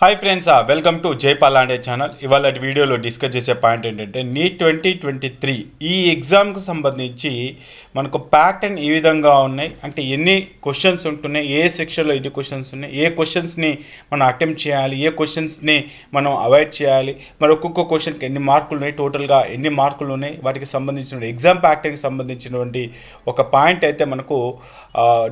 Hi friends, welcome to Jaipal లాండే channel. ఇవాళ వీడియోలో discuss చేసే పాయింట్ ఏంటంటే నీట్ 2023 ఈ ఎగ్జామ్కు సంబంధించి మనకు ప్యాటర్న్ ఏ విధంగా ఉన్నాయి, అంటే ఎన్ని క్వశ్చన్స్ ఉంటున్నాయి, ఏ సెక్షన్లో ఎన్ని క్వశ్చన్స్ ఉన్నాయి, ఏ క్వశ్చన్స్ని మనం అటెంప్ట్ చేయాలి, ఏ క్వశ్చన్స్ని మనం అవాయిడ్ చేయాలి, మరి ఒక్కొక్క క్వశ్చన్కి ఎన్ని మార్కులు ఉన్నాయి, టోటల్గా ఎన్ని మార్కులు ఉన్నాయి, వాటికి సంబంధించిన ఎగ్జామ్ ప్యాటర్న్కి సంబంధించినటువంటి ఒక పాయింట్ అయితే మనకు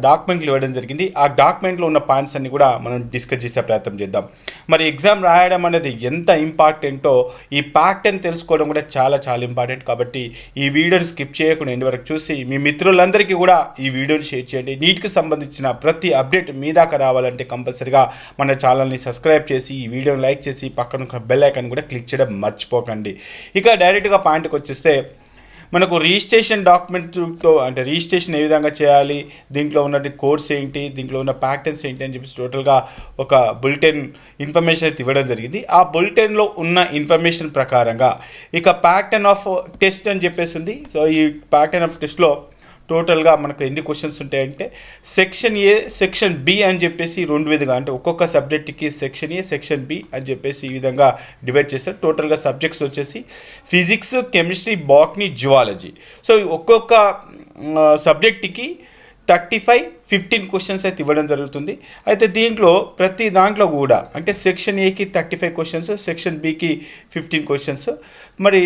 డాక్యుమెంట్లు ఇవ్వడం జరిగింది. ఆ డాక్యుమెంట్లో ఉన్న పాయింట్స్ అన్ని కూడా మనం డిస్కస్ చేసే ప్రయత్నం చేద్దాం. మరి ఎగ్జామ్ రాయడం అనేది ఎంత ఇంపార్టెంటో ఈ ప్యాటర్న్ తెలుసుకోవడం కూడా చాలా చాలా ఇంపార్టెంట్. కాబట్టి ఈ వీడియోని స్కిప్ చేయకుండా ఎండ్ వరకు చూసి మీ మిత్రులందరికీ కూడా ఈ వీడియోని షేర్ చేయండి. నీట్కి సంబంధించిన ప్రతి అప్డేట్ మీ దాకా రావాలంటే కంపల్సరీగా మన ఛానల్ని సబ్స్క్రైబ్ చేసి ఈ వీడియోని లైక్ చేసి పక్కన బెల్ ఐకాన్ కూడా క్లిక్ చేయడం మర్చిపోకండి. ఇక డైరెక్ట్గా పాయింట్కి వచ్చేస్తే మనకు రిజిస్ట్రేషన్ డాక్యుమెంట్తో అంటే రిజిస్ట్రేషన్ ఏ విధంగా చేయాలి, దీంట్లో ఉన్న కోర్స్ ఏంటి, దీంట్లో ఉన్న ప్యాటర్న్స్ ఏంటి అని చెప్పేసి టోటల్గా ఒక బులెటిన్ ఇన్ఫర్మేషన్ అయితే ఇవ్వడం జరిగింది. ఆ బులెటిన్లో ఉన్న ఇన్ఫర్మేషన్ ప్రకారంగా ఇక ప్యాటర్న్ ఆఫ్ టెస్ట్ అని చెప్పేసి ఉంది. సో ఈ ప్యాటర్న్ ఆఫ్ టెస్ట్లో టోటల్గా మనకు ఎన్ని క్వశ్చన్స్ ఉంటాయంటే సెక్షన్ ఏ, సెక్షన్ బి అని చెప్పేసి రెండు విధంగా, అంటే ఒక్కొక్క సబ్జెక్ట్కి సెక్షన్ ఏ, సెక్షన్ బి అని చెప్పేసి ఈ విధంగా డివైడ్ చేస్తారు. టోటల్గా సబ్జెక్ట్స్ వచ్చేసి physics, chemistry, botany, zoology. So ఒక్కొక్క సబ్జెక్ట్కి 15 క్వశ్చన్స్ అయితే ఇవ్వడం జరుగుతుంది. అయితే దీంట్లో ప్రతి దాంట్లో కూడా అంటే సెక్షన్ ఏకి 35 క్వశ్చన్స్, సెక్షన్ బికి 15 క్వశ్చన్స్. మరి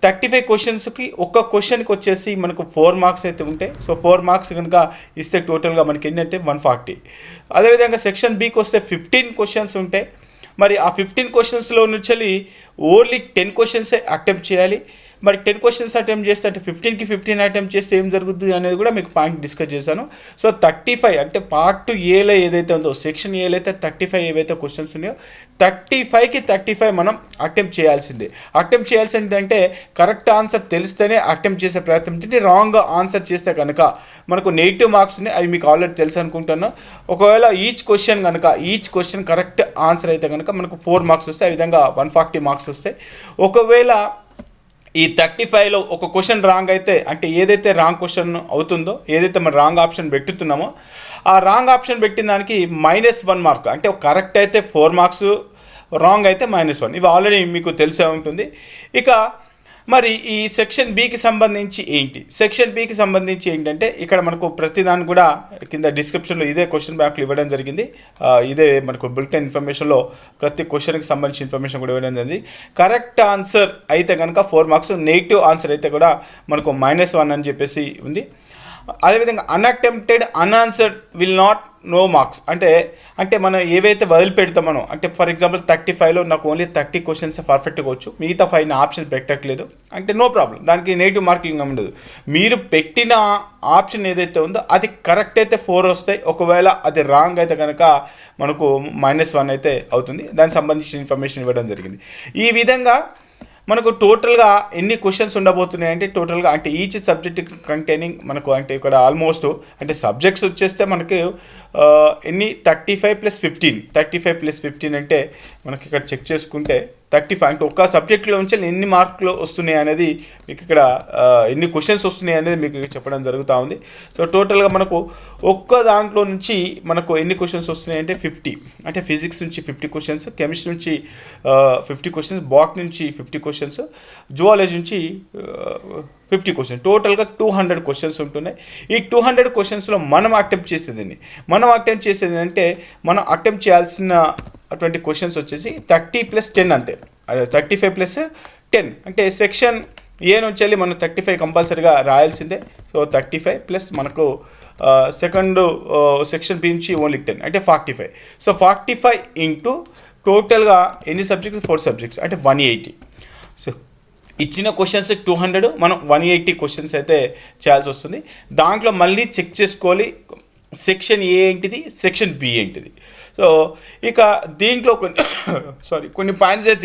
35 క్వశ్చన్స్కి ఒక్క క్వశ్చన్కి వచ్చేసి మనకు 4 మార్క్స్ అయితే ఉంటాయి. సో 4 మార్క్స్ కనుక ఇస్తే టోటల్గా మనకి ఏంటంటే 140. అదేవిధంగా సెక్షన్ బికి వస్తే 15 క్వశ్చన్స్ ఉంటాయి. మరి ఆ 15 క్వశ్చన్స్లో నుంచి ఓన్లీ 10 క్వశ్చన్సే అటెంప్ట్ చేయాలి. మరి 10 క్వశ్చన్స్ అటెంప్ట్ చేస్తే అంటే 15కి 15 అటెంప్ట్ చేస్తే ఏం జరుగుతుంది అనేది కూడా మీకు పాయింట్ డిస్కస్ చేశాను. సో 35 అంటే పార్ట్ ఏలో ఏదైతే ఉందో సెక్షన్ ఏలో అయితే 35 ఏవైతే క్వశ్చన్స్ ఉన్నాయో 35కి 35 మనం అటెంప్ట్ చేయాల్సిందే. అటెంప్ట్ చేయాల్సింది అంటే కరెక్ట్ ఆన్సర్ తెలిస్తేనే అటెంప్ట్ చేసే ప్రయత్నం చేయండి. రాంగ్ ఆన్సర్ చేస్తే కనుక మనకు నెగిటివ్ మార్క్స్ ఉన్నాయి. అవి మీకు ఆల్రెడీ తెలుసు అనుకుంటాను. ఒకవేళ ఈచ్ క్వశ్చన్ కరెక్ట్ ఆన్సర్ అయితే కనుక మనకు 4 మార్క్స్ వస్తాయి. ఆ విధంగా 140 మార్క్స్ వస్తాయి. ఒకవేళ ఈ 35లో ఒక క్వశ్చన్ రాంగ్ అయితే, అంటే ఏదైతే రాంగ్ క్వశ్చన్ అవుతుందో, ఏదైతే మనం రాంగ్ ఆప్షన్ పెట్టుతున్నామో ఆ రాంగ్ ఆప్షన్ పెట్టిన దానికి -1 మార్క్, అంటే కరెక్ట్ అయితే 4 మార్క్స్, రాంగ్ అయితే -1. ఇవి ఆల్రెడీ మీకు తెలిసే ఉంటుంది. ఇక మరి ఈ సెక్షన్ బికి సంబంధించి ఏంటంటే ఇక్కడ మనకు ప్రతిదాన్ని కూడా కింద డిస్క్రిప్షన్లో ఇదే క్వశ్చన్ బ్యాంక్లు ఇవ్వడం జరిగింది. ఇదే మనకు బులెటిన్ ఇన్ఫర్మేషన్లో ప్రతి క్వశ్చన్కి సంబంధించిన ఇన్ఫర్మేషన్ కూడా ఇవ్వడం జరిగింది. కరెక్ట్ ఆన్సర్ అయితే కనుక 4 మార్క్స్, నెగిటివ్ ఆన్సర్ అయితే కూడా మనకు -1 అని చెప్పేసి ఉంది. అదేవిధంగా unattempted, unanswered will not no marks. అంటే మనం ఏవైతే వదిలిపెడతామో, అంటే ఫర్ ఎగ్జాంపుల్ 35లో నాకు ఓన్లీ 30 క్వశ్చన్స్ పర్ఫెక్ట్గా వచ్చు, మిగతా 5 ఆప్షన్ పెట్టట్లేదు అంటే నో ప్రాబ్లం, దానికి నెగిటివ్ మార్కింగ్ ఉండదు. మీరు పెట్టిన ఆప్షన్ ఏదైతే ఉందో అది కరెక్ట్ అయితే 4 వస్తాయి. ఒకవేళ అది రాంగ్ అయితే కనుక మనకు -1 అయితే అవుతుంది. దానికి సంబంధించిన ఇన్ఫర్మేషన్ ఇవ్వడం జరిగింది. ఈ విధంగా మనకు టోటల్గా ఎన్ని క్వశ్చన్స్ ఉండబోతున్నాయి అంటే టోటల్గా అంటే ఈచ్ సబ్జెక్ట్ కంటైనింగ్ మనకు అంటే ఇక్కడ ఆల్మోస్ట్ అంటే సబ్జెక్ట్స్ వచ్చేస్తే మనకు ఎన్ని 35+15 అంటే మనకి ఇక్కడ చెక్ చేసుకుంటే 35 అంటే ఒక్క సబ్జెక్ట్లో నుంచి ఎన్ని మార్కులు వస్తున్నాయి అనేది మీకు ఇక్కడ ఎన్ని క్వశ్చన్స్ వస్తున్నాయి అనేది మీకు చెప్పడం జరుగుతూ ఉంది. సో టోటల్గా మనకు ఒక్క దాంట్లో నుంచి మనకు ఎన్ని క్వశ్చన్స్ వస్తున్నాయి అంటే 50, అంటే ఫిజిక్స్ నుంచి 50 క్వశ్చన్స్, కెమిస్ట్రీ నుంచి 50 క్వశ్చన్స్, బాటనీ నుంచి 50 క్వశ్చన్స్, జువాలజీ నుంచి 50 క్వశ్చన్స్, టోటల్గా 200 క్వశ్చన్స్ ఉంటున్నాయి. ఈ 200 క్వశ్చన్స్లో మనం అటెంప్ట్ చేసేది అంటే మనం అటెంప్ట్ చేయాల్సిన అటువంటి క్వశ్చన్స్ వచ్చేసి 30+10 అంతే, 35+10 అంటే సెక్షన్ ఏ నుంచి వెళ్ళి మనం 35 కంపల్సరీగా రాయాల్సిందే. సో 35 ప్లస్ మనకు సెకండ్ సెక్షన్ బి నుంచి ఓన్లీ 10 అంటే 45. సో 45 ఇంటూ టోటల్గా ఎన్ని సబ్జెక్ట్స్, 4 సబ్జెక్ట్స్ అంటే 180. సో ఇచ్చిన క్వశ్చన్స్ 200, మనం 180 క్వశ్చన్స్ అయితే చేయాల్సి వస్తుంది. దాంట్లో మళ్ళీ చెక్ చేసుకోవాలి సెక్షన్ ఏ ఏంటిది, సెక్షన్ బి ఏంటిది. సో ఇక దీంట్లో కొన్ని పాయింట్స్ అయితే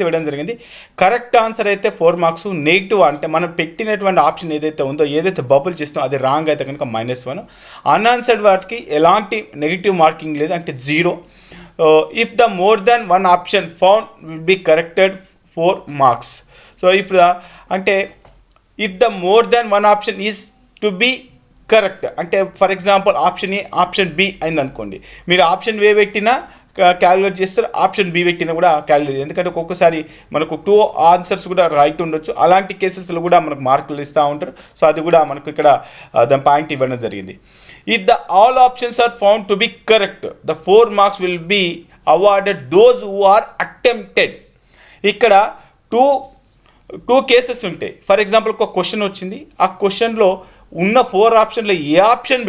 ఇవ్వడం జరిగింది. కరెక్ట్ ఆన్సర్ అయితే 4 మార్క్స్, నెగిటివ్ అంటే మనం పెట్టినటువంటి ఆప్షన్ ఏదైతే ఉందో, ఏదైతే బబుల్ చేస్తుందో అది రాంగ్ అయితే కనుక -1. అన్ఆన్సర్డ్ వాటికి ఎలాంటి నెగిటివ్ మార్కింగ్ లేదు, అంటే 0. If the more than 1 option found will be corrected 4 marks. So if the more than 1 option is to be correct. అంటే for example option A option B అయింది అనుకోండి, మీరు ఆప్షన్ ఏ పెట్టినా calculate చేస్తారు, option B పెట్టినా కూడా calculate, ఎందుకంటే ఒక్కొక్కసారి మనకు 2 ఆన్సర్స్ కూడా రైట్ ఉండొచ్చు. అలాంటి కేసెస్లో కూడా మనకు మార్కులు ఇస్తూ ఉంటారు. సో అది కూడా మనకు ఇక్కడ దాని పాయింట్ ఇవ్వడం జరిగింది. If the all options are found to be correct, the 4 marks will be awarded those who are attempted. ఇక్కడ టూ కేసెస్ ఉంటాయి. ఫర్ ఎగ్జాంపుల్ ఒక క్వశ్చన్ వచ్చింది, ఆ క్వశ్చన్లో ఉన్న 4 ఆప్షన్లో ఏ ఆప్షన్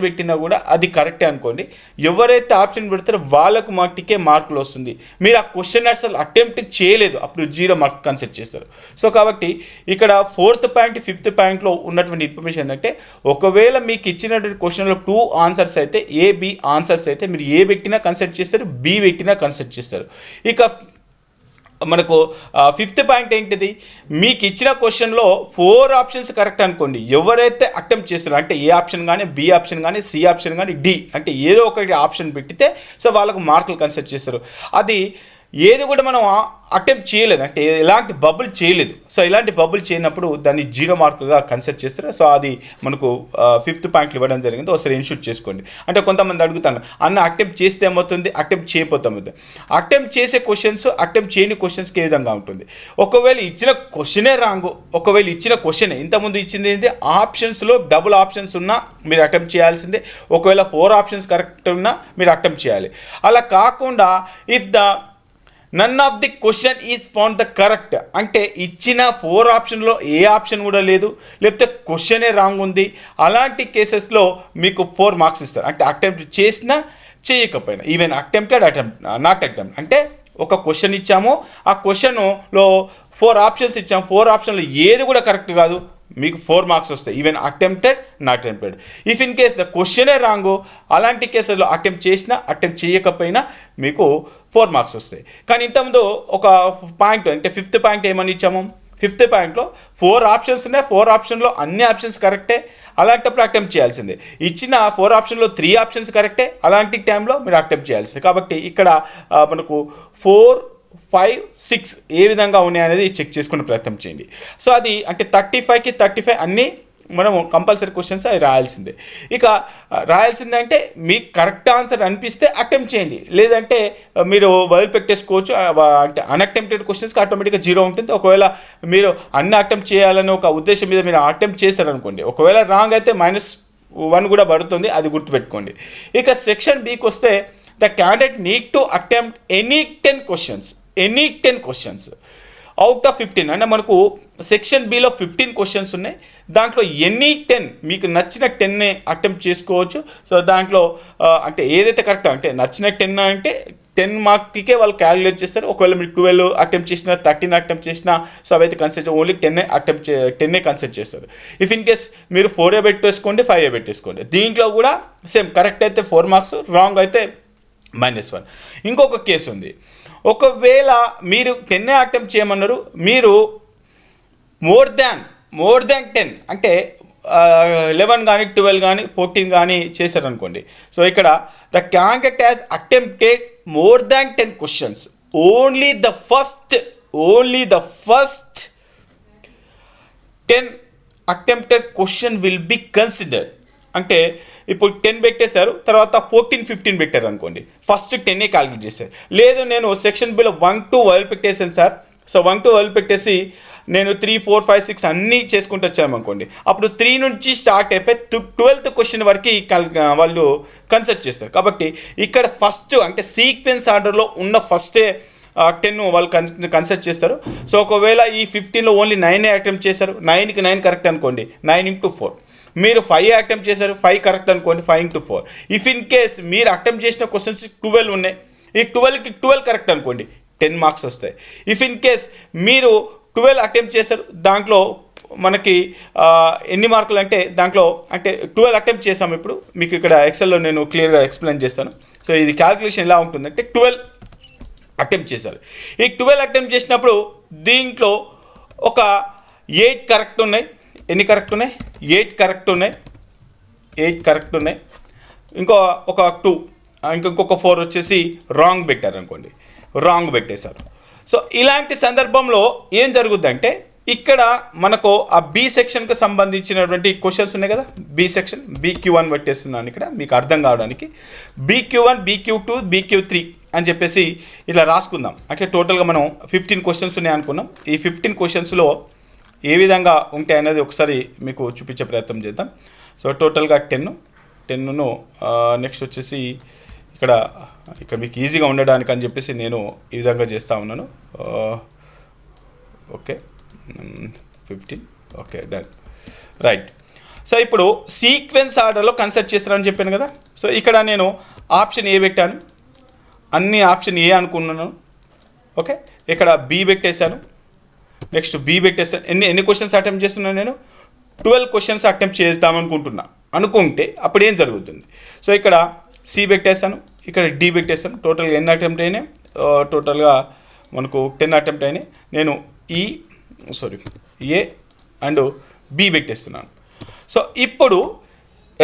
పెట్టినా కూడా అది కరెక్టే అనుకోండి. ఎవరైతే ఆప్షన్ పెడతారో వాళ్ళకు మట్టికే మార్కులు వస్తుంది. మీరు ఆ క్వశ్చన్ అసలు అటెంప్ట్ చేయలేదు, అప్పుడు 0 మార్క్ కన్సిడర్ చేస్తారు. సో కాబట్టి ఇక్కడ 4th పాయింట్ 5th పాయింట్లో ఉన్నటువంటి ఇన్ఫర్మేషన్ ఏంటంటే, ఒకవేళ మీకు ఇచ్చినటువంటి క్వశ్చన్లో 2 ఆన్సర్స్ అయితే, ఏ బి ఆన్సర్స్ అయితే మీరు ఏ పెట్టినా కన్సిడర్ చేస్తారు, బి పెట్టినా కన్సిడర్ చేస్తారు. ఇక మనకు 5th పాయింట్ ఏంటిది, మీకు ఇచ్చిన క్వశ్చన్లో 4 ఆప్షన్స్ కరెక్ట్ అనుకోండి, ఎవరైతే అటెంప్ట్ చేస్తారో అంటే ఏ ఆప్షన్ కానీ, బి ఆప్షన్ కానీ, సి ఆప్షన్ కానీ, డి అంటే ఏదో ఒకటి ఆప్షన్ పెట్టితే సో వాళ్ళకు మార్కులు కన్సిడర్ చేస్తారు. అది ఏది కూడా మనం అటెంప్ట్ చేయలేదు, అంటే ఎలాంటి బబుల్ చేయలేదు. సో ఇలాంటి బబుల్ చేయనప్పుడు దాన్ని 0 మార్కుగా కన్సిడర్ చేస్తారు. సో అది మనకు 5th పాయింట్లు ఇవ్వడం జరిగింది. ఒకసారి ఇన్షూట్ చేసుకోండి. అంటే కొంతమంది అడుగుతాను, అన్న అటెంప్ట్ చేస్తే ఏమవుతుంది, అటెంప్ట్ చేయకపోతుంది. అటెంప్ట్ చేసే క్వశ్చన్స్, అటెంప్ట్ చేయని క్వశ్చన్స్కి ఏ విధంగా ఉంటుంది. ఒకవేళ ఇచ్చిన క్వశ్చనే రాంగు, ఒకవేళ ఇచ్చిన క్వశ్చనే ఇంతకుముందు ఇచ్చింది ఏంటి, ఆప్షన్స్లో డబుల్ ఆప్షన్స్ ఉన్నా మీరు అటెంప్ట్ చేయాల్సిందే. ఒకవేళ 4 ఆప్షన్స్ కరెక్ట్ ఉన్నా మీరు అటెంప్ట్ చేయాలి. అలా కాకుండా if the none of the question is found the correct, అంటే ఇచ్చిన 4 ఆప్షన్లో ఏ ఆప్షన్ కూడా లేదు, లేకపోతే క్వశ్చనే రాంగ్ ఉంది, అలాంటి కేసెస్లో మీకు 4 మార్క్స్ ఇస్తారు. అంటే అటెంప్ట్ చేసినా చేయకపోయినా, ఈవెన్ అటెంప్టెడ్ నాట్ అటెంప్ట్, అంటే ఒక క్వశ్చన్ ఇచ్చాము, ఆ క్వశ్చన్లో 4 ఆప్షన్స్ ఇచ్చాము, 4 ఆప్షన్లో ఏది కూడా కరెక్ట్ కాదు, మీకు 4 మార్క్స్ వస్తాయి, even attempted not attempted. If in case the క్వశ్చనే రాంగు, అలాంటి కేసుల్లో అటెంప్ట్ చేసినా అటెంప్ట్ చేయకపోయినా మీకు 4 మార్క్స్ వస్తాయి. కానీ ఇంతకుముందు ఒక పాయింట్ అంటే 5th పాయింట్ ఏమని ఇచ్చాము, 5th పాయింట్లో 4 ఆప్షన్స్ ఉన్నాయి, 4 ఆప్షన్లో అన్ని ఆప్షన్స్ కరెక్టే, అలాంటప్పుడు అటెంప్ట్ చేయాల్సిందే. ఇచ్చిన 4 ఆప్షన్లో 3 ఆప్షన్స్ కరెక్టే, అలాంటి టైంలో మీరు అటెంప్ట్ చేయాల్సిందే. కాబట్టి ఇక్కడ మనకు 4, 5, 6 ఏ విధంగా ఉన్నాయనేది చెక్ చేసుకునే ప్రయత్నం చేయండి. సో అది అంటే 35కి 35 అన్నీ మనం కంపల్సరీ క్వశ్చన్స్ అవి రాయాల్సిందే. ఇక రాయాల్సిందే అంటే మీకు కరెక్ట్ ఆన్సర్ అనిపిస్తే అటెంప్ట్ చేయండి, లేదంటే మీరు వదిలిపెట్టేసుకోవచ్చు. అంటే అన్అటెంప్టెడ్ క్వశ్చన్స్కి ఆటోమేటిక్గా 0 ఉంటుంది. ఒకవేళ మీరు అన్ని అటెంప్ట్ చేయాలని ఒక ఉద్దేశం మీద మీరు అటెంప్ట్ చేశారనుకోండి, ఒకవేళ రాంగ్ అయితే -1 కూడా పడుతుంది, అది గుర్తుపెట్టుకోండి. ఇక సెక్షన్ బికి వస్తే, the candidate need to attempt any 10 questions out of 15. అంటే మనకు సెక్షన్ బిలో 15 క్వశ్చన్స్ ఉన్నాయి, దాంట్లో ఎనీ 10 మీకు నచ్చిన 10నే అటెంప్ట్ చేసుకోవచ్చు. సో దాంట్లో అంటే ఏదైతే కరెక్ట్ అంటే నచ్చిన 10 అంటే 10 మార్క్కే వాళ్ళు క్యాలిక్యులేట్ చేస్తారు. ఒకవేళ మీరు 12 అటెంప్ట్ చేసినా, 13 అటెంప్ట్ చేసినా, సో అవైతే కన్సిడర్ ఓన్లీ 10 కన్సిడర్ చేస్తారు. ఇఫ్ ఇన్ కేస్ మీరు 4 పెట్టేసుకోండి, 5 పెట్టేసుకోండి. దీంట్లో కూడా సేమ్, కరెక్ట్ అయితే 4 మార్క్స్, రాంగ్ అయితే -1. ఇంకొక కేసు ఉంది, ఒకవేళ మీరు 10 అటెంప్ట్ చేయమన్నారు, మీరు మోర్ దాన్ 10 అంటే 11 కానీ 12 కానీ 14 కానీ చేశారనుకోండి. సో ఇక్కడ the candidate has attempted more than 10 questions, only the first 10 attempted question will be considered. అంటే ఇప్పుడు 10 పెట్టేశారు, తర్వాత 14, 15 పెట్టారు అనుకోండి, ఫస్ట్ 10 క్యాలిక్యులేట్ చేశారు. లేదు నేను సెక్షన్ బిలో 1, 2 వదిలిపెట్టేసాను సార్, సో 1, 2 వదిలిపెట్టేసి నేను 3, 4, 5, 6 అన్నీ చేసుకుంటూ వచ్చాము అనుకోండి, అప్పుడు 3 నుంచి స్టార్ట్ అయిపోయి 12th క్వశ్చన్ వరకు వాళ్ళు కన్సిడర్ చేస్తారు. కాబట్టి ఇక్కడ ఫస్ట్ అంటే సీక్వెన్స్ ఆర్డర్లో ఉన్న ఫస్టే 10 వాళ్ళు కన్సిడర్ చేస్తారు. సో ఒకవేళ ఈ 15లో ఓన్లీ 9 అటెంప్ట్ చేశారు, 9కి 9 కరెక్ట్ అనుకోండి, 9 × 4. మీరు 5 అటెంప్ట్ చేశారు, 5 కరెక్ట్ అనుకోండి, 5 × 4. ఇఫ్ ఇన్ కేస్ మీరు అటెంప్ట్ చేసిన క్వశ్చన్స్ 12 ఉన్నాయి, ఈ 12కి 12 కరెక్ట్ అనుకోండి, 10 మార్క్స్ వస్తాయి. ఇఫ్ ఇన్ కేస్ మీరు 12 అటెంప్ట్ చేశారు, దాంట్లో మనకి ఎన్ని మార్కులు అంటే దాంట్లో అంటే 12 అటెంప్ట్ చేసాము. ఇప్పుడు మీకు ఇక్కడ ఎక్సెల్లో నేను క్లియర్గా ఎక్స్ప్లెయిన్ చేస్తాను. సో ఇది క్యాల్కులేషన్ ఎలా ఉంటుందంటే 12 అటెంప్ట్ చేశారు. ఈ 12 అటెంప్ట్ చేసినప్పుడు దీంట్లో ఒక 8 కరెక్ట్ ఉన్నాయి. ఎన్ని కరెక్ట్ ఉన్నాయి? 8 కరెక్ట్ ఉన్నాయి. 8 కరెక్ట్ ఉన్నాయి. ఒక 2 ఇంకొక 4 వచ్చేసి రాంగ్ పెట్టారు అనుకోండి, రాంగ్ పెట్టేశారు. సో ఇలాంటి సందర్భంలో ఏం జరుగుద్దంటే ఇక్కడ మనకు ఆ బి సెక్షన్కి సంబంధించినటువంటి క్వశ్చన్స్ ఉన్నాయి కదా, బి సెక్షన్ BQ1 పెట్టేస్తున్నాను ఇక్కడ మీకు అర్థం కావడానికి. BQ1, BQ2, BQ3 అని చెప్పేసి ఇలా రాసుకుందాం. అంటే టోటల్గా మనం 15 క్వశ్చన్స్ ఉన్నాయి అనుకున్నాం. ఈ 15 క్వశ్చన్స్లో ఏ విధంగా ఉంటాయి అనేది ఒకసారి మీకు చూపించే ప్రయత్నం చేద్దాం. సో టోటల్గా 10ను నెక్స్ట్ వచ్చేసి ఇక్కడ మీకు ఈజీగా ఉండడానికి అని చెప్పేసి నేను ఈ విధంగా చేస్తూ ఉన్నాను. Okay 15 okay done right. So ఇప్పుడు సీక్వెన్స్ ఆర్డర్లో కన్సిడర్ చేస్తారని చెప్పాను కదా. సో ఇక్కడ నేను ఆప్షన్ ఏ పెట్టాను, అన్ని ఆప్షన్ ఏ అనుకున్నాను. ఓకే ఇక్కడ బి పెట్టేశాను, నెక్స్ట్ బి పెట్టేస్తాను. ఎన్ని క్వశ్చన్స్ అటెంప్ట్ చేస్తున్నాను నేను? 12 క్వశ్చన్స్ అటెంప్ట్ అనుకుంటే అప్పుడు ఏం జరుగుతుంది? సో ఇక్కడ సి పెట్టేస్తాను, ఇక్కడ డి పెట్టేస్తాను. టోటల్గా ఎన్ని అటెంప్ట్ అయినాయి? టోటల్గా మనకు 10 అటెంప్ట్ అయినాయి. నేను ఏ అండ్ బి పెట్టేస్తున్నాను. సో ఇప్పుడు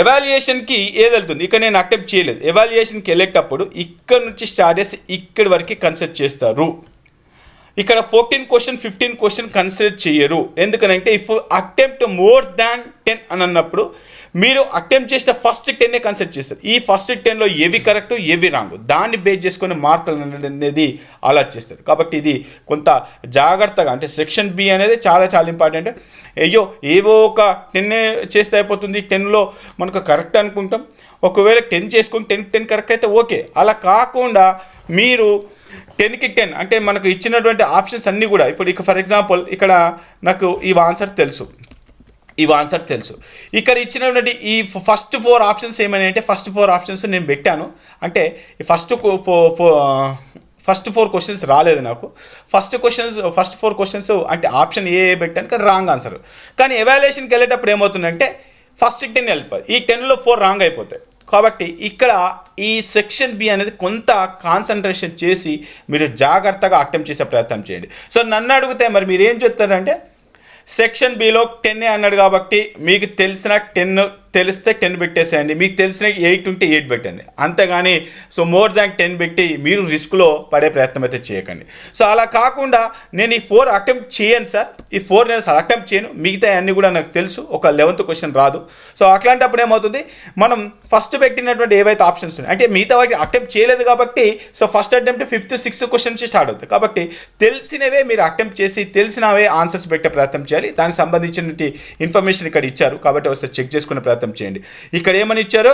ఎవాల్యుయేషన్కి ఏది వెళ్తుంది? ఇక్కడ నేను అటెంప్ట్ చేయలేదు. ఎవాల్యుయేషన్కి వెళ్ళేటప్పుడు ఇక్కడ నుంచి స్టార్ట్ చేసి ఇక్కడి వరకు కన్సిడర్ చేస్తారు. ఇక్కడ 14 క్వశ్చన్ 15 క్వశ్చన్ కన్సిడర్ చేయరు. ఎందుకనంటే ఇఫ్ అటెంప్ట్ మోర్ దాన్ 10 అని అన్నప్పుడు మీరు అటెంప్ట్ చేసిన ఫస్ట్ 10 కన్సిడర్ చేస్తారు. ఈ ఫస్ట్ 10లో ఏవి కరెక్ట్ ఏవి రాంగ్ దాన్ని బేస్ చేసుకొని మార్కులు అనేది అలా చేస్తారు. కాబట్టి ఇది కొంత జాగ్రత్తగా, అంటే సెక్షన్ బి అనేది చాలా చాలా ఇంపార్టెంట్. అయ్యో ఏవో ఒక 10 చేస్తే అయిపోతుంది, 10లో మనకు కరెక్ట్ అనుకుంటాం. ఒకవేళ 10 చేసుకొని 10 కరెక్ట్ అయితే ఓకే. అలా కాకుండా మీరు 10కి 10 అంటే మనకు ఇచ్చినటువంటి ఆప్షన్స్ అన్నీ కూడా ఇప్పుడు ఫర్ ఎగ్జాంపుల్ ఇక్కడ నాకు ఈ ఆన్సర్ తెలుసు. ఇక్కడ ఇచ్చినటువంటి ఈ ఫస్ట్ 4 ఆప్షన్స్ ఏమని అంటే ఫస్ట్ 4 ఆప్షన్స్ నేను పెట్టాను. అంటే ఫస్ట్ 4 క్వశ్చన్స్ రాలేదు నాకు. ఫస్ట్ 4 క్వశ్చన్స్ అంటే ఆప్షన్ ఏ పెట్టాను కానీ రాంగ్ ఆన్సర్. కానీ ఎవాల్యుయేషన్కి వెళ్ళేటప్పుడు ఏమవుతుందంటే ఫస్ట్ 10 వెళ్ళిపోయి ఈ 10లో 4 రాంగ్ అయిపోతాయి. కాబట్టి ఇక్కడ ఈ సెక్షన్ బి అనేది కొంత కాన్సన్ట్రేషన్ చేసి మీరు జాగ్రత్తగా అటెంప్ట్ చేసే ప్రయత్నం చేయండి. సో నన్ను అడిగితే మరి మీరు ఏం చెప్తారంటే సెక్షన్ బిలో 10 అన్నాడు కాబట్టి మీకు తెలిసిన 10 తెలిస్తే 10 పెట్టేసేయండి, మీకు తెలిసిన 8 ఉంటే 8 పెట్టండి. అంతేగాని సో మోర్ దాన్ 10 పెట్టి మీరు రిస్క్లో పడే ప్రయత్నం అయితే చేయకండి. సో అలా కాకుండా నేను ఈ 4 అటెంప్ట్ చేయను సార్, ఈ 4 నేను అసలు అటెంప్ట్ చేయను, మిగతా అన్నీ కూడా నాకు తెలుసు, ఒక 11th క్వశ్చన్ రాదు. సో అట్లాంటప్పుడు ఏమవుతుంది, మనం ఫస్ట్ పెట్టినటువంటి ఏవైతే ఆప్షన్స్ ఉన్నాయి అంటే మిగతా వాటికి అటెంప్ట్ చేయలేదు కాబట్టి so first attempt 5th 6th question నుంచి స్టార్ట్ అవుతుంది. కాబట్టి తెలిసినవే మీరు అటెంప్ట్ చేసి తెలిసినవే ఆన్సర్స్ పెట్టే ప్రయత్నం చేయాలి. దానికి సంబంధించిన ఇన్ఫర్మేషన్ ఇక్కడ ఇచ్చారు కాబట్టి ఒకసారి చెక్ చేసుకునే ప్రయత్నం చేయండి. ఇక్కడ ఏమని ఇచ్చారు,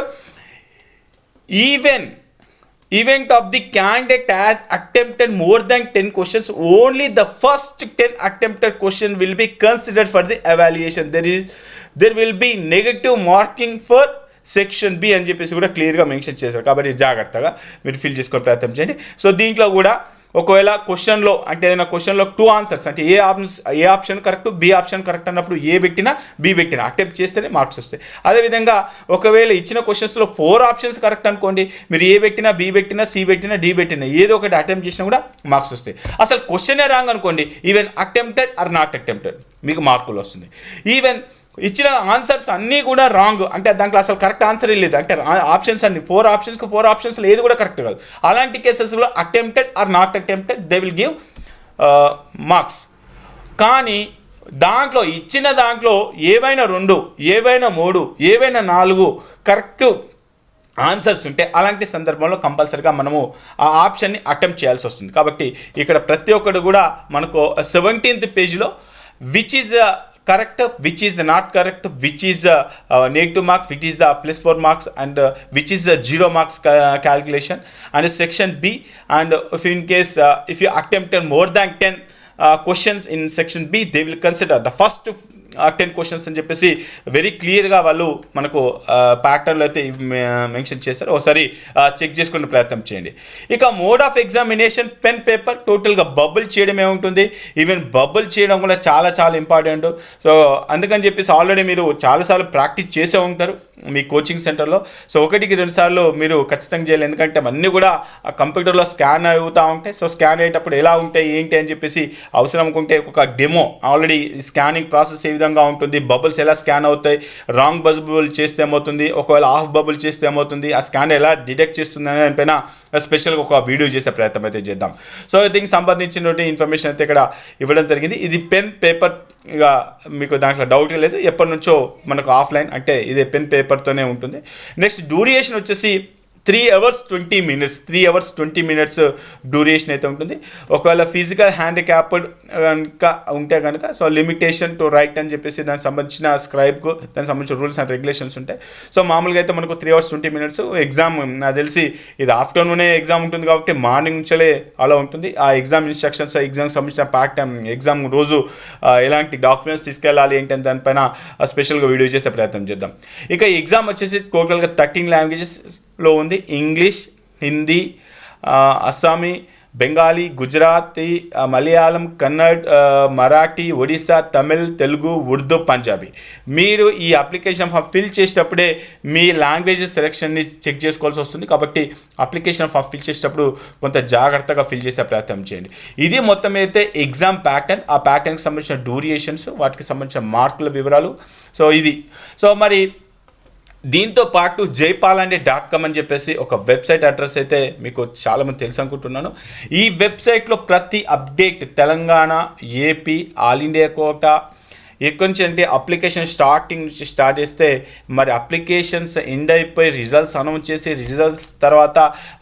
event of the candidate has attempted more than 10 questions only the first 10 attempted question will be considered for the evaluation. There will be negative marking for section B అని చెప్పేసి కూడా క్లియర్గా మెన్షన్ చేశారు. కాబట్టి జాగ్రత్తగా మీరు ఫిల్ చేసుకునే ప్రయత్నం చేయండి. సో దీంట్లో కూడా ఒకవేళ క్వశ్చన్లో అంటే ఏదైనా క్వశ్చన్లో 2 ఆన్సర్స్ అంటే A option correct B option correct అన్నప్పుడు ఏ పెట్టినా బి పెట్టినా అటెంప్ట్ చేస్తేనే మార్క్స్ వస్తాయి. అదేవిధంగా ఒకవేళ ఇచ్చిన క్వశ్చన్స్లో 4 ఆప్షన్స్ కరెక్ట్ అనుకోండి, మీరు ఏ పెట్టినా బి పెట్టినా సి పెట్టినా డి పెట్టినా ఏదో ఒకటి అటెంప్ట్ చేసినా కూడా మార్క్స్ వస్తాయి. అసలు క్వశ్చనే రాంగ్ అనుకోండి, even attempted or not attempted మీకు మార్కులు వస్తుంది. ఈవెన్ ఇచ్చిన ఆన్సర్స్ అన్నీ కూడా రాంగ్ అంటే దాంట్లో అసలు కరెక్ట్ ఆన్సర్ లేదు అంటే ఆప్షన్స్ అన్ని 4 ఆప్షన్స్కి 4 ఆప్షన్స్లో ఏది కూడా కరెక్ట్ కాదు. అలాంటి కేసెస్లో attempted or not attempted they will give marks. కానీ దాంట్లో ఇచ్చిన దాంట్లో ఏవైనా 2 ఏవైనా 3 ఏవైనా 4 కరెక్ట్ ఆన్సర్స్ ఉంటే అలాంటి సందర్భంలో కంపల్సరీగా మనము ఆ ఆప్షన్ని అటెంప్ట్ చేయాల్సి వస్తుంది. కాబట్టి ఇక్కడ ప్రతి ఒక్కటి కూడా మనకు 17th పేజ్లో which is correct, which is not correct, which is negative marks, which is the +4 marks and which is the 0 marks calculation and section B. And if in case if you attempted more than 10 questions in section B, they will consider the first 10 questions అని చెప్పేసి very క్లియర్గా వాళ్ళు మనకు ప్యాటర్న్లో అయితే mention చేశారు. ఒకసారి check చేసుకునే ప్రయత్నం చేయండి. ఇక mode of examination pen paper టోటల్గా బబుల్ చేయడం ఏముంటుంది, ఈవెన్ బబుల్ చేయడం కూడా చాలా చాలా ఇంపార్టెంట్. సో అందుకని చెప్పేసి ఆల్రెడీ మీరు చాలాసార్లు ప్రాక్టీస్ చేసే ఉంటారు మీ కోచింగ్ సెంటర్లో. సో 1కి 2 సార్లు మీరు ఖచ్చితంగా చేయాలి, ఎందుకంటే అవన్నీ కూడా కంప్యూటర్లో స్కాన్ అవుతూ ఉంటాయి. సో స్కాన్ అయ్యేటప్పుడు ఎలా ఉంటాయి ఏంటి అని చెప్పేసి అవసరం అనుకుంటే ఒక డెమో ఆల్రెడీ స్కానింగ్ ప్రాసెస్ ఏ విధంగా ఉంటుంది, బబుల్స్ ఎలా స్కాన్ అవుతాయి, రాంగ్ బబుల్ చేస్తే ఏమవుతుంది, ఒకవేళ ఆఫ్ బబుల్ చేస్తే ఏమవుతుంది, ఆ స్కాన్ ఎలా డిటెక్ట్ చేస్తుంది అనే దానిపైన స్పెషల్గా ఒక వీడియో చేసే ప్రయత్నం అయితే చేద్దాం. సో దీనికి సంబంధించినటువంటి ఇన్ఫర్మేషన్ అయితే ఇక్కడ ఇవ్వడం జరిగింది. ఇది పెన్ పేపర్ ఇక మీకు దాంట్లో డౌట్ లేదు, ఎప్పటి నుంచో మనకు ఆఫ్లైన్ అంటే ఇది పెన్ పేపర్తోనే ఉంటుంది. నెక్స్ట్ డ్యూరేషన్ వచ్చేసి 3 hours 20 minutes 3 hours 20 minutes duration అయితే ఉంటుంది. ఒకవేళ ఫిజికల్ హ్యాండిక్యాప్డ్ కనుక ఉంటే కనుక సో లిమిటేషన్ టు రైట్ అని చెప్పేసి దానికి సంబంధించిన స్క్రైబ్కు దానికి సంబంధించిన రూల్స్ అండ్ రెగ్యులేషన్స్ ఉంటాయి. సో మామూలుగా అయితే మనకు 3 hours 20 minutes ఎగ్జామ్ నాకు తెలిసి ఇది ఆఫ్టర్నూనే ఎగ్జామ్ ఉంటుంది కాబట్టి మార్నింగ్ నుంచే అలా ఉంటుంది. ఆ ఎగ్జామ్ ఇన్స్ట్రక్షన్స్ ఎగ్జామ్కి సంబంధించిన ప్యాక్ టైం ఎగ్జామ్ రోజు ఎలాంటి డాక్యుమెంట్స్ తీసుకెళ్ళాలి ఏంటంటే దానిపైన స్పెషల్గా వీడియో చేసే ప్రయత్నం చేద్దాం. ఇక ఎగ్జామ్ వచ్చేసి టోటల్గా 13 లాంగ్వేజెస్లో ఉంది. ఇంగ్లీష్, హిందీ, అస్సామీ, బెంగాలీ, గుజరాతీ, మలయాళం, కన్నడ్, మరాఠీ, ఒడిస్సా, తమిళ్, తెలుగు, ఉర్దూ, పంజాబీ. మీరు ఈ అప్లికేషన్ ఫామ్ ఫిల్ చేసేటప్పుడే మీ లాంగ్వేజ్ సెలెక్షన్ని చెక్ చేసుకోవాల్సి వస్తుంది. కాబట్టి అప్లికేషన్ ఫామ్ ఫిల్ చేసేటప్పుడు కొంత జాగ్రత్తగా ఫిల్ చేసే ప్రయత్నం చేయండి. ఇది మొత్తం అయితే ఎగ్జామ్ ప్యాటర్న్, ఆ ప్యాటర్న్కి సంబంధించిన డ్యూరేషన్స్, వాటికి సంబంధించిన మార్కుల వివరాలు. సో ఇది మరి దీంతో పాటు jaypalanide.com అని చెప్పేసి ఒక వెబ్సైట్ అడ్రస్ అయితే మీకు చాలామంది తెలుసు అనుకుంటున్నాను. ఈ వెబ్సైట్లో ప్రతి update Telangana, AP, all India quota ఎక్కడి నుంచి అంటే అప్లికేషన్ స్టార్టింగ్ నుంచి స్టార్ట్ చేస్తే మరి అప్లికేషన్స్ ఎండ్ అయిపోయి రిజల్ట్స్ అనౌన్స్ చేసి రిజల్ట్స్ తర్వాత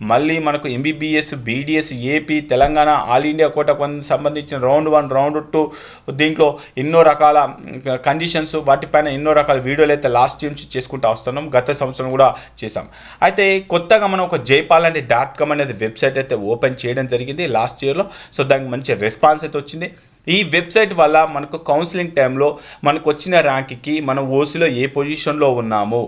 మళ్ళీ మనకు MBBS, BDS, AP, Telangana, all India కోటాకు సంబంధించిన రౌండ్ 1, రౌండ్ 2 దీంట్లో ఎన్నో రకాల కండిషన్స్ వాటిపైన ఎన్నో రకాల వీడియోలు అయితే లాస్ట్ నుంచి చేసుకుంటూ వస్తున్నాం. గత సంవత్సరం కూడా చేసాం. అయితే కొత్తగా మనం ఒక jaypalanide.com అనేది వెబ్సైట్ అయితే ఓపెన్ చేయడం జరిగింది లాస్ట్ ఇయర్లో. సో దానికి మంచి రెస్పాన్స్ అయితే వచ్చింది. ఈ వెబ్సైట్ వల్ల మనకు కౌన్సిలింగ్ టైంలో మనకు వచ్చిన ర్యాంక్కి మనం ఓసీలో ఏ పొజిషన్లో ఉన్నాము,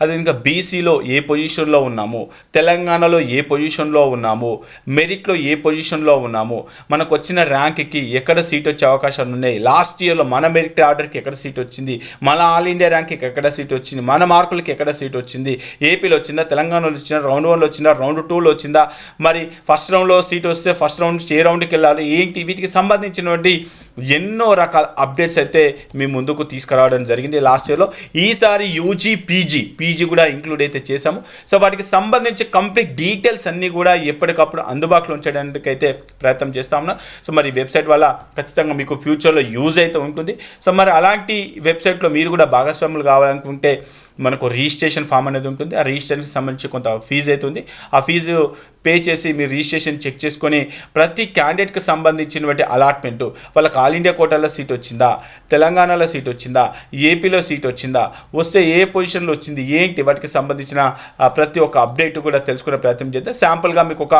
అది ఇంకా బీసీలో ఏ పొజిషన్లో ఉన్నాము, తెలంగాణలో ఏ పొజిషన్లో ఉన్నాము, మెరిట్లో ఏ పొజిషన్లో ఉన్నాము, మనకు వచ్చిన ర్యాంక్కి ఎక్కడ సీట్ వచ్చే అవకాశాలు ఉన్నాయి, లాస్ట్ ఇయర్లో మన మెరిట్ ఆర్డర్కి ఎక్కడ సీట్ వచ్చింది, మన ఆల్ ఇండియా ర్యాంక్కి ఎక్కడ సీట్ వచ్చింది, మన మార్కులకి ఎక్కడ సీట్ వచ్చింది, ఏపీలో వచ్చిందా, తెలంగాణలో వచ్చిందా, రౌండ్ 1లో వచ్చిందా, రౌండ్ 2లో వచ్చిందా, మరి ఫస్ట్ రౌండ్లో సీట్ వస్తే ఫస్ట్ రౌండ్ నుంచి ఏ రౌండ్కి వెళ్ళాలి ఏంటి, వీటికి సంబంధించినటువంటి ఎన్నో రకాల అప్డేట్స్ అయితే మీ ముందుకు తీసుకురావడం జరిగింది లాస్ట్ ఇయర్లో. ఈసారి యూజీ, పీజీ కూడా ఇంక్లూడ్ అయితే చేశాము. సో వాటికి సంబంధించి కంప్లీట్ డీటెయిల్స్ అన్నీ కూడా ఎప్పటికప్పుడు అందుబాటులో ఉంచడానికి అయితే ప్రయత్నం చేస్తా ఉన్నాం. సో మరి వెబ్సైట్ వల్ల ఖచ్చితంగా మీకు ఫ్యూచర్లో యూజ్ అయితే ఉంటుంది. సో మరి అలాంటి వెబ్సైట్లో మీరు కూడా భాగస్వాములు కావాలనుకుంటే మనకు రిజిస్ట్రేషన్ ఫామ్ అనేది ఉంటుంది. ఆ రిజిస్ట్రేషన్కి సంబంధించి కొంత ఫీజు అయితే ఉంది. ఆ ఫీజు పే చేసి మీరు రిజిస్ట్రేషన్ చెక్ చేసుకొని ప్రతి క్యాండిడేట్కి సంబంధించినటువంటి అలాట్మెంటు, వాళ్ళకి ఆల్ ఇండియా కోటాలో సీట్ వచ్చిందా, తెలంగాణలో సీట్ వచ్చిందా, ఏపీలో సీట్ వచ్చిందా, వస్తే ఏ పొజిషన్లో వచ్చింది ఏంటి, వాటికి సంబంధించిన ప్రతి ఒక్క అప్డేట్ కూడా తెలుసుకునే ప్రయత్నం చేద్దాం. శాంపుల్గా మీకు ఒక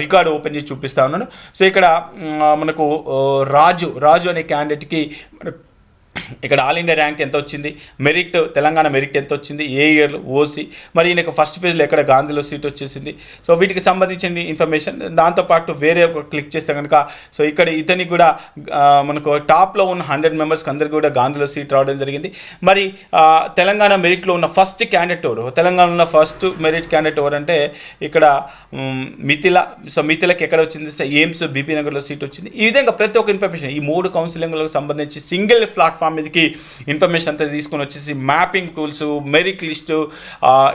రికార్డు ఓపెన్ చేసి చూపిస్తా ఉన్నాను. సో ఇక్కడ మనకు రాజు అనే క్యాండిడేట్కి ఇక్కడ ఆల్ ఇండియా ర్యాంక్ ఎంత వచ్చింది, మెరిట్ తెలంగాణ మెరిట్ ఎంత వచ్చింది, ఏ ఇయర్లో, ఓసీ, మరి ఈయనకు ఫస్ట్ పేజ్లో ఎక్కడ గాంధీలో సీట్ వచ్చేసింది. సో వీటికి సంబంధించిన ఇన్ఫర్మేషన్ దాంతోపాటు వేరే ఒక క్లిక్ చేస్తే కనుక సో ఇక్కడ ఇతనికి కూడా మనకు టాప్లో ఉన్న 100 మెంబర్స్కి అందరికీ కూడా గాంధీలో సీట్ రావడం జరిగింది. మరి తెలంగాణ మెరిట్లో ఉన్న ఫస్ట్ క్యాండిడేట్ ఎవరు, తెలంగాణలో ఉన్న ఫస్ట్ మెరిట్ క్యాండిడేట్ ఎవరంటే ఇక్కడ మిథిల. సో మిథిలకి ఎక్కడ వచ్చింది, ఎయిమ్స్ బీపీ నగర్లో సీట్ వచ్చింది. ఈ విధంగా ప్రతి ఒక్క ఇన్ఫర్మేషన్ ఈ 3 కౌన్సిలింగ్లకు సంబంధించి సింగిల్ ప్లాట్ఫామ్ మీదకి ఇన్ఫర్మేషన్ అంతా తీసుకొని వచ్చేసి మ్యాపింగ్ టూల్స్, మెరిట్ లిస్టు,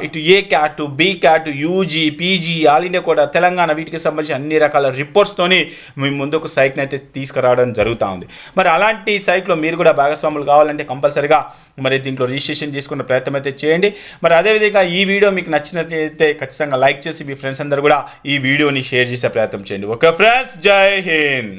ఇటు A cat, B cat, UG, PG, all India కూడా తెలంగాణ వీటికి సంబంధించి అన్ని రకాల రిపోర్ట్స్తోని మీ ముందుకు సైట్ని అయితే తీసుకురావడం జరుగుతూ ఉంది. మరి అలాంటి సైట్లో మీరు కూడా భాగస్వాములు కావాలంటే కంపల్సరిగా మరి దీంట్లో రిజిస్ట్రేషన్ చేసుకునే ప్రయత్నం అయితే చేయండి. మరి అదేవిధంగా ఈ వీడియో మీకు నచ్చినట్లయితే ఖచ్చితంగా లైక్ చేసి మీ ఫ్రెండ్స్ అందరూ కూడా ఈ వీడియోని షేర్ చేసే ప్రయత్నం చేయండి. ఓకే ఫ్రెండ్స్, జై హింద్.